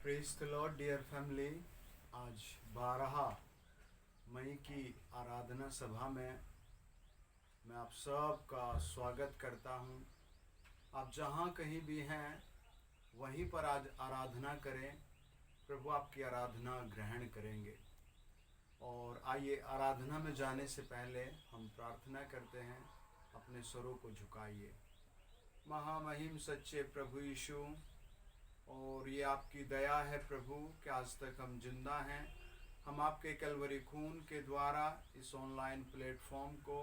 Praise the lord dear family. आज 12 मई की आराधना सभा में मैं आप सब का स्वागत करता हूं। आप जहां कहीं भी हैं वहीं पर आज आराधना करें। प्रभु आपकी आराधना ग्रहण करेंगे। और आइए आराधना में जाने से पहले हम प्रार्थना करते हैं। अपने स्वरों को झुकाइए। महामहिम सच्चे प्रभु यीशु, और ये आपकी दया है प्रभु कि आज तक हम जिंदा हैं। हम आपके कलवरी खून के द्वारा इस ऑनलाइन प्लेटफॉर्म को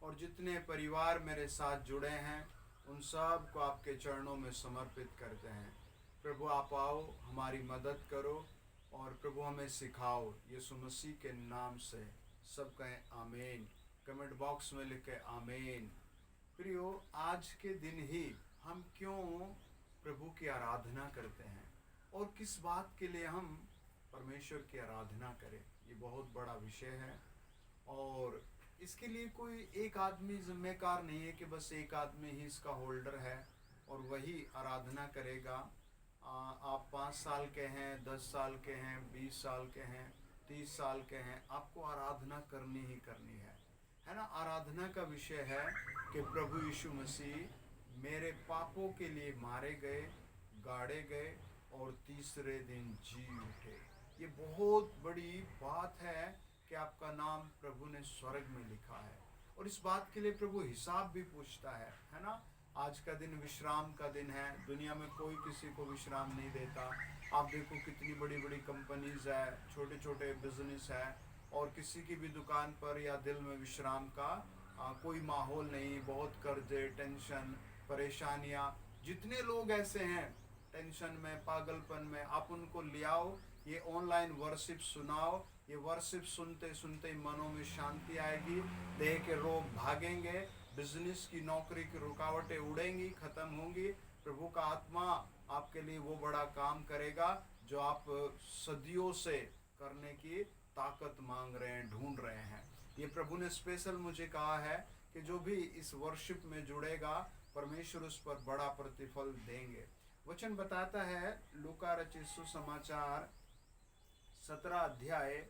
और जितने परिवार मेरे साथ जुड़े हैं उन सब को आपके चरणों में समर्पित करते हैं। प्रभु आप आओ, हमारी मदद करो और प्रभु हमें सिखाओ। यीशु मसीह के नाम से सब कहें आमीन। कमेंट बॉक्स में लिखे आमीन। प्रियो, आज के दिन ही हम क्यों प्रभु की आराधना करते हैं और किस बात के लिए हम परमेश्वर की आराधना करें, ये बहुत बड़ा विषय है। और इसके लिए कोई एक आदमी जिम्मेदार नहीं है कि बस एक आदमी ही इसका होल्डर है और वही आराधना करेगा। आप 5 साल के हैं, 10 साल के हैं, 20 साल के हैं, 30 साल के हैं, आपको आराधना करनी ही करनी है ना। आराधना का विषय है कि प्रभु यीशु मसीह मेरे पापों के लिए मारे गए, गाड़े गए और तीसरे दिन जी उठे। ये बहुत बड़ी बात है कि आपका नाम प्रभु ने स्वर्ग में लिखा है और इस बात के लिए प्रभु हिसाब भी पूछता है ना। आज का दिन विश्राम का दिन है। दुनिया में कोई किसी को विश्राम नहीं देता। आप देखो कितनी बड़ी बड़ी कंपनीज है, छोटे छोटे बिजनेस है और किसी की भी दुकान पर या दिल में विश्राम का कोई माहौल नहीं। बहुत कर्जे, टेंशन, परेशानियाँ, जितने लोग ऐसे हैं टेंशन में, पागलपन में, आप उनको ले आओ, ये ऑनलाइन वर्शिप सुनाओ। ये वर्शिप सुनते सुनते मनों में शांति आएगी, देह के रोग भागेंगे, बिजनेस की, नौकरी की रुकावटें उड़ेंगी, खत्म होंगी। प्रभु का आत्मा आपके लिए वो बड़ा काम करेगा जो आप सदियों से करने की ताकत मांग रहे हैं, ढूंढ रहे हैं। ये प्रभु ने स्पेशल मुझे कहा है कि जो भी इस वर्शिप में जुड़ेगा परमेश्वर उस पर बड़ा प्रतिफल देंगे। वचन बताता है लूका रचित सुसमाचार 17 अध्याय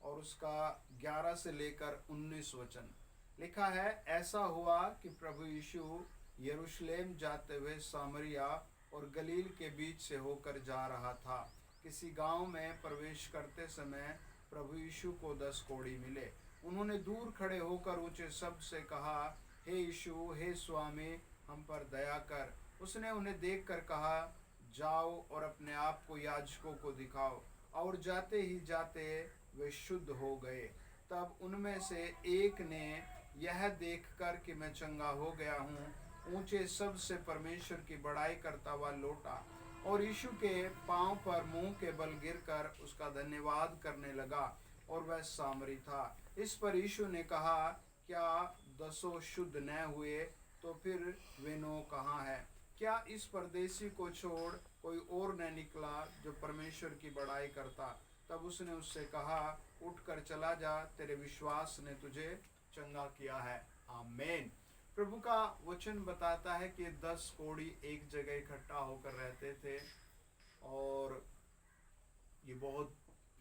और उसका 11 से लेकर 19 वचन लिखा है। ऐसा हुआ कि प्रभु यीशु यरूशलेम जाते हुए सामरिया और गलील के बीच से होकर जा रहा था। किसी गांव में प्रवेश करते समय प्रभु यीशु को 10 कोढ़ी मिले। उन्होंने दूर खड़े होकर ऊंचे शब्द से कहा, हे यीशु, हे स्वामी, हम पर दया कर। उसने उन्हें देखकर कहा, जाओ और अपने आप को याजकों को दिखाओ। और जाते ही जाते वे शुद्ध हो गए। तब उनमें से एक ने यह देखकर कि मैं चंगा हो गया हूँ, ऊंचे शब्द से परमेश्वर की बड़ाई करता हुआ लौटा और यीशु के पांव पर मुंह के बल गिरकर उसका धन्यवाद करने लगा और वह सामरी था। इस पर यीशु ने कहा, क्या 10 शुद्ध न हुए? तो फिर वे 9 कहाँ है? क्या इस परदेसी को छोड़ कोई और न निकला जो परमेश्वर की बड़ाई करता? तब उसने उससे कहा, उठकर चला जा, तेरे विश्वास ने तुझे चंगा किया है। आमीन। प्रभु का वचन बताता है कि 10 कोढ़ी एक जगह इकट्ठा होकर रहते थे और ये बहुत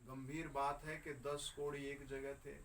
गंभीर बात है कि 10 कोढ़ी एक जगह थे।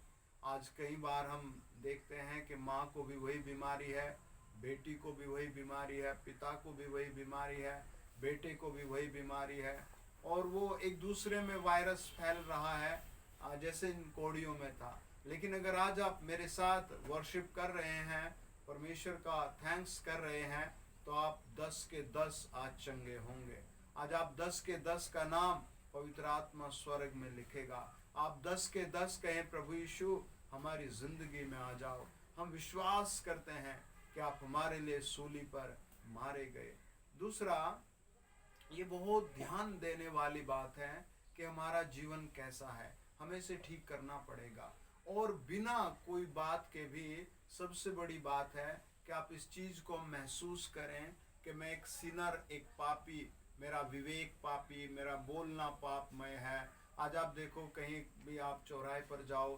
आज कई बार हम देखते हैं कि माँ को भी वही बीमारी है, बेटी को भी वही बीमारी है, पिता को भी वही बीमारी है, बेटे को भी वही बीमारी है और वो एक दूसरे में वायरस फैल रहा है जैसे इन कोढ़ियों में था। लेकिन अगर आज आप मेरे साथ वर्शिप कर रहे हैं, परमेश्वर का थैंक्स कर रहे हैं, तो आप 10 के 10 आज चंगे होंगे। आज आप 10 के 10 का नाम पवित्र आत्मा स्वर्ग में लिखेगा। आप 10 के 10 कहें, प्रभु यीशु हमारी जिंदगी में आ जाओ। हम विश्वास करते हैं कि आप हमारे लिए सूली पर मारे गए। दूसरा, ये बहुत ध्यान देने वाली बात है कि हमारा जीवन कैसा है, हमें इसे ठीक करना पड़ेगा। और बिना कोई बात के भी सबसे बड़ी बात है कि आप इस चीज़ को महसूस करें कि मैं एक सिनर, एक पापी, मेरा विवेक पापी, मेरा बोलना पापमय है। आज आप देखो कहीं भी आप चौराहे पर जाओ,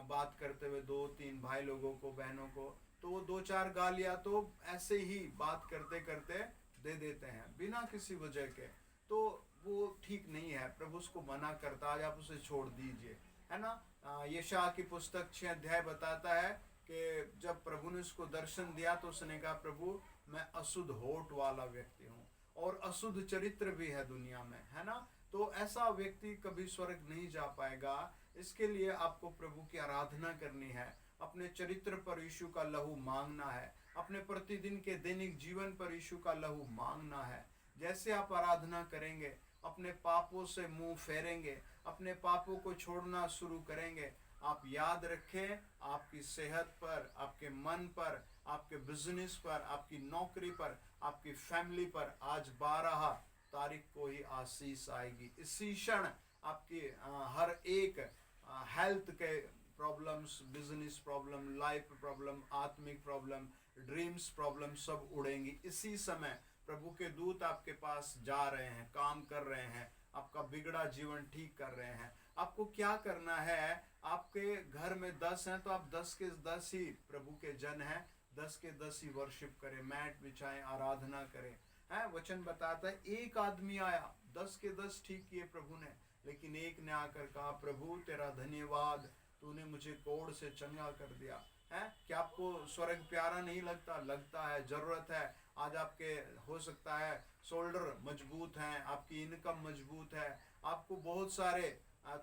बात करते हुए 2-3 भाई लोगों को, बहनों को, तो वो 2-4 गालियाँ तो ऐसे ही बात करते करते दे देते हैं बिना किसी वजह के। तो वो ठीक ठीक नहीं है, प्रभु उसको मना करता है, आज आप उसे छोड़ दीजिए, है ना। यशायाह की पुस्तक 6 अध्याय बताता है कि जब प्रभु ने उसको दर्शन दिया तो उसने कहा, प्रभु मैं अशुद्ध होठ वाला व्यक्ति हूँ और अशुद्ध चरित्र भी है दुनिया में, है ना। तो ऐसा व्यक्ति कभी स्वर्ग नहीं जा पाएगा। इसके लिए आपको प्रभु की आराधना करनी है, अपने चरित्र पर यीशु का लहू मांगना है, अपने प्रतिदिन के दैनिक जीवन पर यीशु का लहू मांगना है। जैसे आप आराधना करेंगे, अपने पापों से मुंह फेरेंगे, अपने पापों को छोड़ना शुरू करेंगे, आप याद रखें, आपकी सेहत पर, आपके मन पर, आपके बिजनेस पर, आपकी नौकरी पर, आपकी फैमिली पर आज 12 तारीख को ही आशीष आएगी। इसी क्षण आपकी हर एक हेल्थ के problems, business problem, life problem, आत्मिक प्रॉब्लम, ड्रीम्स प्रॉब्लम सब उड़ेंगी। इसी समय प्रभु के दूत आपके पास जा रहे हैं, काम कर रहे हैं, आपका बिगड़ा जीवन ठीक कर रहे हैं। आपको क्या करना है, आपके घर में 10 हैं तो आप 10 के 10 ही प्रभु के जन हैं, 10 के 10 ही वर्शिप करें, मैट बिछाएं, आराधना करें। है वचन बताता है एक आदमी आया, 10 के 10 ठीक किए प्रभु ने, लेकिन एक ने आकर कहा, प्रभु तेरा धन्यवाद, तूने मुझे कोढ़ से चंगा कर दिया। है क्या आपको स्वर्ग प्यारा नहीं लगता? लगता है, जरूरत है। आज आपके हो सकता है शोल्डर मजबूत हैं, आपकी इनकम मजबूत है, आपको बहुत सारे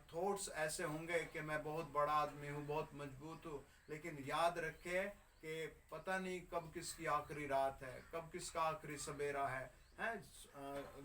थॉट्स ऐसे होंगे कि मैं बहुत बड़ा आदमी हूँ, बहुत मजबूत हूँ, लेकिन याद रखे कि पता नहीं कब किसकी आखिरी रात है, कब किसका आखिरी सवेरा है।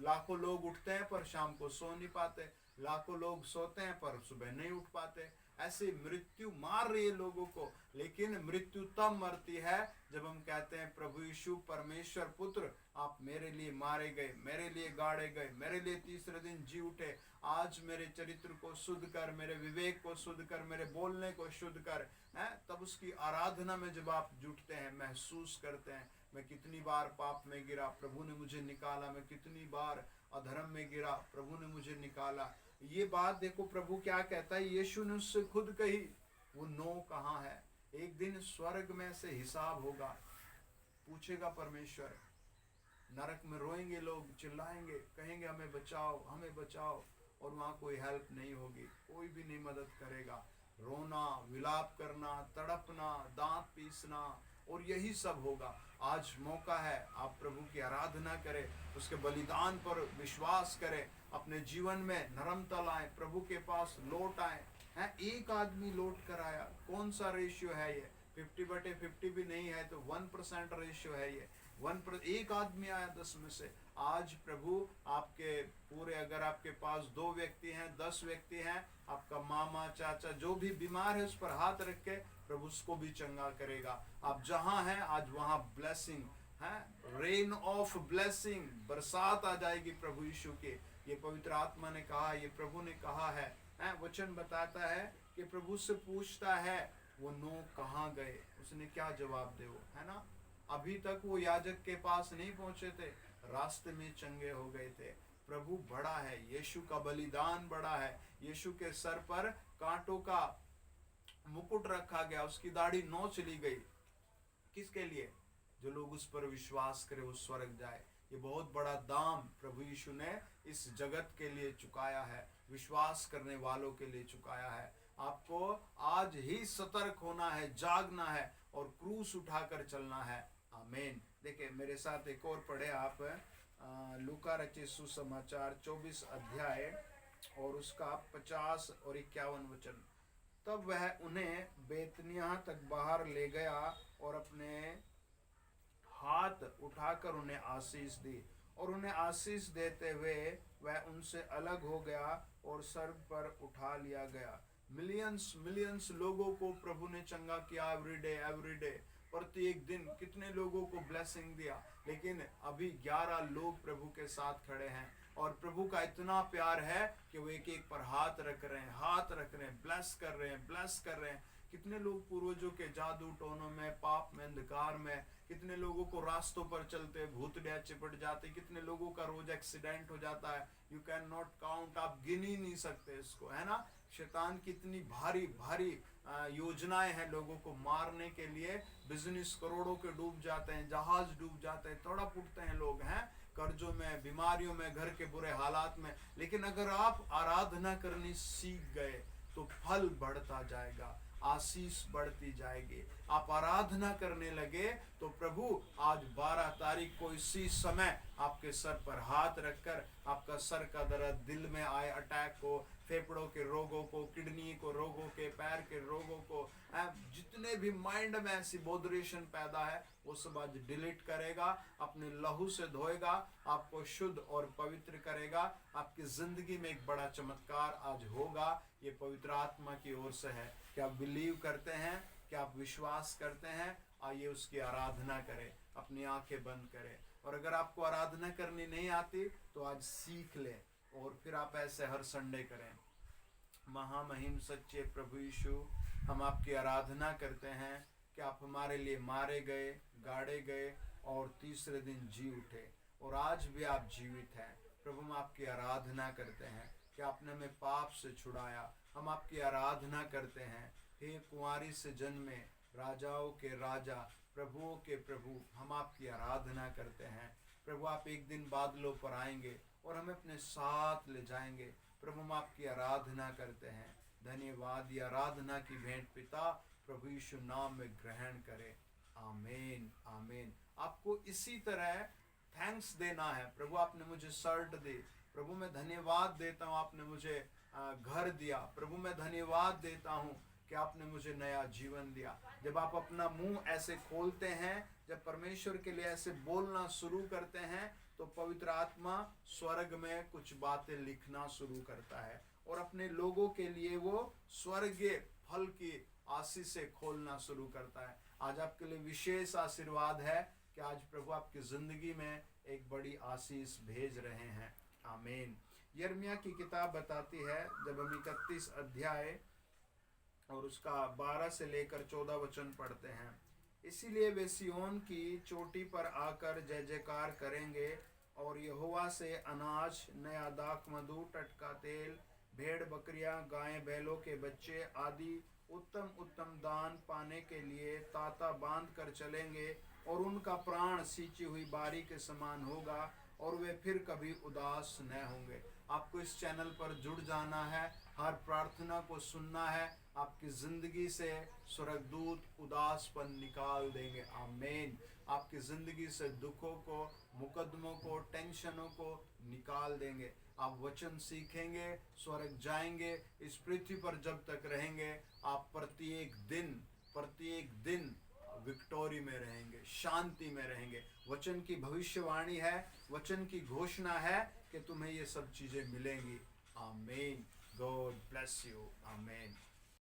लाखों लोग उठते हैं पर शाम को सो नहीं पाते, लाखों लोग सोते हैं पर सुबह नहीं उठ पाते। ऐसे मृत्यु मार रही है लोगों को, लेकिन मृत्यु तब मरती है जब हम कहते हैं, प्रभु यीशु परमेश्वर पुत्र आप मेरे लिए मारे गए, मेरे लिए गाड़े गए, मेरे लिए तीसरे दिन जी उठे, आज मेरे चरित्र को शुद्ध कर, मेरे विवेक को शुद्ध कर, मेरे बोलने को शुद्ध कर। है तब उसकी आराधना में जब आप जुटते हैं, महसूस करते हैं, मैं कितनी बार पाप में गिरा, प्रभु ने मुझे निकाला, मैं कितनी बार अधर्म में गिरा, प्रभु ने मुझे निकाला। ये बात देखो प्रभु क्या कहता है, यीशु ने उससे खुद कही, वो नो कहाँ है। एक दिन स्वर्ग में से हिसाब होगा, पूछेगा परमेश्वर, नरक में रोएंगे लोग, चिल्लाएंगे, कहेंगे हमें बचाओ, हमें बचाओ, और वहाँ कोई हेल्प नहीं होगी, कोई भी नहीं मदद करेगा। रोना, विलाप करना, तड़पना, दांत पीसना, और यही सब होगा। आज मौका है, आप प्रभु की आराधना करें, उसके बलिदान पर विश्वास करें, अपने जीवन में नरमता लाएं, प्रभु के पास लौट आए। हैं एक आदमी लौट कर आया, कौन सा रेशियो है ये? 50/50 भी नहीं है तो 1% रेशियो है ये। एक आदमी आया 10 में से। आज प्रभु आपके पूरे, अगर आपके पास 2 व्यक्ति हैं, 10 व्यक्ति हैं, आपका मामा चाचा जो भी बीमार है उस पर हाथ रख के प्रभु उसको भी चंगा करेगा। आप जहां हैं आज वहां ब्लेसिंग है, रेन ऑफ ब्लेसिंग, बरसात आ जाएगी प्रभु यीशु के। ये पवित्र आत्मा ने कहा, ये प्रभु ने कहा है। वचन बताता है कि प्रभु से पूछता है, वो नो कहाँ गए, उसने क्या जवाब दे, वो है ना। अभी तक वो याजक के पास नहीं पहुंचे थे, रास्ते में चंगे हो गए थे। प्रभु बड़ा है, यीशु का बलिदान बड़ा है, यीशु के सर पर कांटों का मुकुट रखा गया, उसकी दाढ़ी नोच ली गई, किसके लिए? जो लोग उस पर विश्वास करे वो स्वर्ग जाए। ये बहुत बड़ा दाम प्रभु यीशु ने इस जगत के लिए चुकाया है, विश्वास करने वालों के लिए चुकाया है। आपको आज ही सतर्क होना है, जागना है और क्रूस उठाकर चलना है। आमीन। देखिए मेरे साथ एक और पढ़े आप, लूका रचित सुसमाचार 24 अध्याय और उसका 50 और 51 वचन। तब वह उन्हें बेतनिया तक बाहर ले गया और अपने हाथ उठाकर उन्हें आशीष दी, और उन्हें आशीष देते हुए वह उनसे अलग हो गया और स्वर्ग पर उठा लिया गया। मिलियंस लोगों को प्रभु ने चंगा किया, एवरीडे, प्रत्येक दिन कितने लोगों को ब्लेसिंग दिया। लेकिन अभी 11 लोग प्रभु के साथ खड़े हैं और प्रभु का इतना प्यार है कि वो एक एक पर हाथ रख रहे हैं, ब्लेस कर रहे हैं। कितने लोग पूर्वजों के जादू टोनों में, पाप में, अंधकार में, कितने लोगों को रास्तों पर चलते भूतड़िया चिपट जाते, कितने लोगों का रोज एक्सीडेंट हो जाता है। यू कैन नॉट काउंट, आप गिन ही नहीं सकते इसको, है ना। शैतान की इतनी भारी योजनाएं हैं लोगों को मारने के लिए। बिजनेस करोड़ों के डूब जाते हैं, जहाज डूब जाते हैं, तड़प उठते हैं लोग हैं, कर्जों में, बीमारियों में, घर के बुरे हालात में, लेकिन अगर आप आराधना करनी सीख गए तो फल बढ़ता जाएगा, आशीष बढ़ती जाएगी। आप आराधना करने लगे तो प्रभु आज 12 तारीख को इसी समय आपके सर पर हाथ रखकर आपका सर का दर्द, दिल में आए अटैक को, फेफड़ों के रोगों को, किडनी को रोगों के, पैर के रोगों को, जितने भी माइंड में ऐसी बोधरेशन पैदा है वो सब आज डिलीट करेगा, अपने लहू से धोएगा, आपको शुद्ध और पवित्र करेगा। आपकी जिंदगी में एक बड़ा चमत्कार आज होगा। ये पवित्र आत्मा की ओर से है। क्या आप बिलीव करते हैं? क्या आप विश्वास करते हैं? आइए उसकी आराधना करें, अपनी आंखें बंद करें। और अगर आपको आराधना करनी नहीं आती तो आज सीख ले और फिर आप ऐसे हर संडे करें। महामहिम सच्चे प्रभु यीशु, हम आपकी आराधना करते हैं कि आप हमारे लिए मारे गए, गाड़े गए और तीसरे दिन जी उठे और आज भी आप जीवित हैं। प्रभु हम आपकी आराधना करते हैं कि आपने हमें पाप से छुड़ाया। हम आपकी आराधना करते हैं, हे कुंवारी से जन्मे, राजाओं के राजा, प्रभुओं के प्रभु, हम आपकी आराधना करते हैं। प्रभु आप एक दिन बादलों पर आएंगे और हमें अपने साथ ले जाएंगे। प्रभु हम आपकी आराधना करते हैं। धन्यवाद। ये आराधना की भेंट पिता प्रभु यीशु नाम में ग्रहण करें। आमीन, आमीन। आपको इसी तरह थैंक्स देना है। प्रभु आपने मुझे शर्ट दी, प्रभु मैं धन्यवाद देता हूँ आपने मुझे घर दिया, प्रभु मैं धन्यवाद देता हूँ कि आपने मुझे नया जीवन दिया। जब आप अपना मुंह ऐसे खोलते हैं, जब परमेश्वर के लिए ऐसे बोलना शुरू करते हैं तो पवित्र आत्मा स्वर्ग में कुछ बातें लिखना शुरू करता है और अपने लोगों के लिए वो स्वर्गीय फल की आशीष से खोलना शुरू करता है। आज आपके लिए विशेष आशीर्वाद है कि आज प्रभु आपकी जिंदगी में एक बड़ी आशीष भेज रहे हैं। आमीन। यिर्मयाह की किताब बताती है, जब हम 31 अध्याय और उसका 12 से लेकर 14 वचन पढ़ते हैं, इसीलिए वे सिय्योन की चोटी पर आकर जय जयकार करेंगे और यहोवा से अनाज, नया दाख मधु, टटका तेल, भेड़ बकरियां, गायें बैलों के बच्चे आदि उत्तम उत्तम दान पाने के लिए ताता बांध कर चलेंगे और उनका प्राण सींची हुई बारी के समान होगा और वे फिर कभी उदास न होंगे। आपको इस चैनल पर जुड़ जाना है, हर प्रार्थना को सुनना है। आपकी जिंदगी से स्वर्गदूत उदासपन निकाल देंगे। आमीन। आपकी जिंदगी से दुखों को, मुकदमों को, टेंशनों को निकाल देंगे। आप वचन सीखेंगे, स्वर्ग जाएंगे। इस पृथ्वी पर जब तक रहेंगे आप प्रत्येक दिन विक्टोरी में रहेंगे, शांति में रहेंगे। वचन की भविष्यवाणी है, वचन की घोषणा है कि तुम्हें ये सब चीजें मिलेंगी। आमीन। God bless you. आमीन।